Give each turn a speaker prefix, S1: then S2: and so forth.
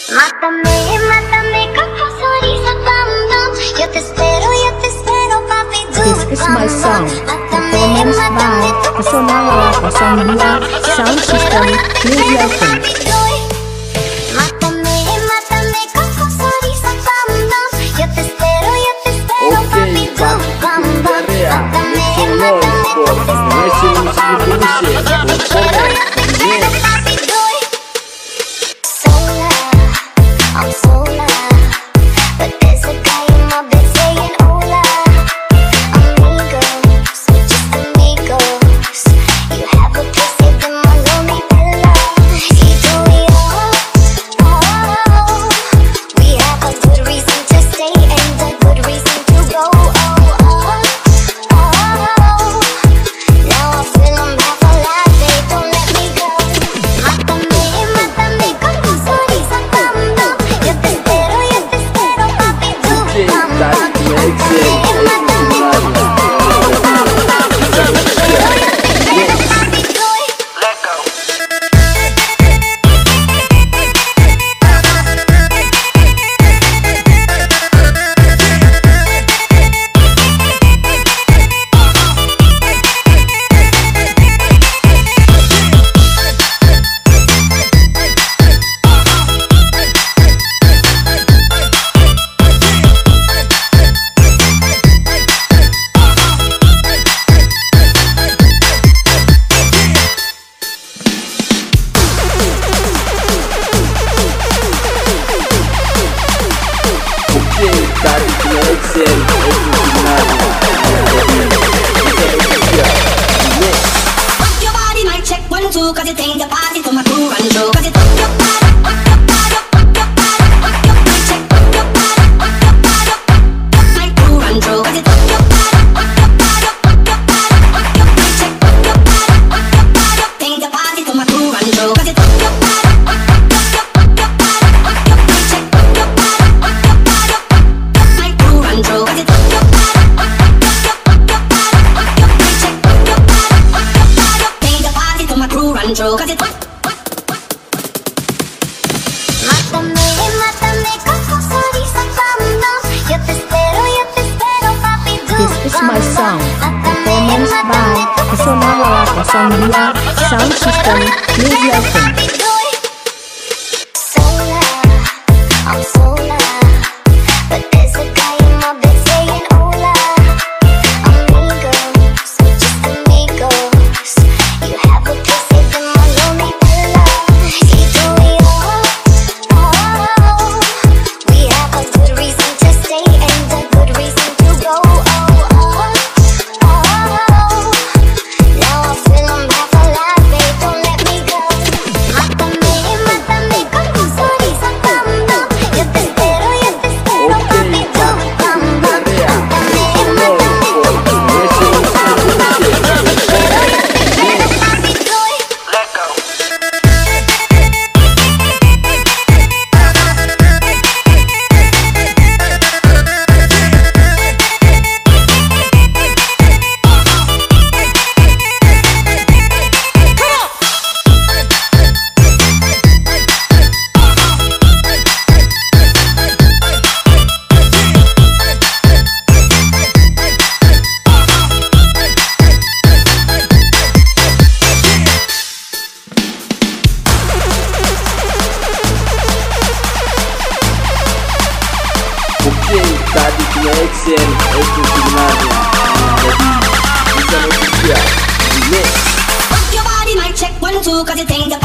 S1: Mátame con sonrisa, bam bam. Yo te espero, papi.
S2: This is my song, performance by Personal 02 Sound System, New York.
S1: Mátame con sonrisa, bam bam. Yo te espero, papi. Bam bam. I'm sola, but there's a guy in my bed saying hola. Amigos, we're just amigos. You have a place saved in my lonely villa. Y tú y yo, oh, we have a good reason to stay and a good reason to go. Now I feel I'm half alive, they don't let me go. Mátame con tu sonrisa, bam bam. Yo te espero, papi, tú, bam bam.
S3: Rock your body, mic check 1 2, 'cause you take the party to my crew and show. 'Cause you rock your body, rock your body, rock your body, rock your mic check, rock your body, rock your body, rock my crew and show. 'Cause you rock your body, rock your body, rock your body, rock your mic check, rock your body, rock your body, take the party to my crew and show. 'Cause you rock your body, rock your body, rock your mic check, rock your body, rock your body, rock my crew and show. 'Cause you rock your body, rock your body, rock your mic check, rock your body, rock your body, take the party to my crew and show. 'Cause you
S1: Mátame con tu sonrisa, bam bam. Yo te espero, papi, tú,
S2: This is my
S1: bam
S2: song,
S1: bam.
S2: performance by Personal 02 Sound System, New York.
S1: Sola, I'm sola, but there's a guy in my bed saying hola. Amigos, we're just amigos. You have a place saved in my lonely villa. Y tú y yo, oh, we have a good reason to stay and a good reason to go. Now I feel I'm half alive, they don't let me go. Mátame con tu sonrisa, bam bam. Yo te espero, papi, tú, bam bam.
S4: Tadi punya action, itu sebenarnya jadi bisa manusia.
S3: rock your body, mic check 1 2, 'cause you take the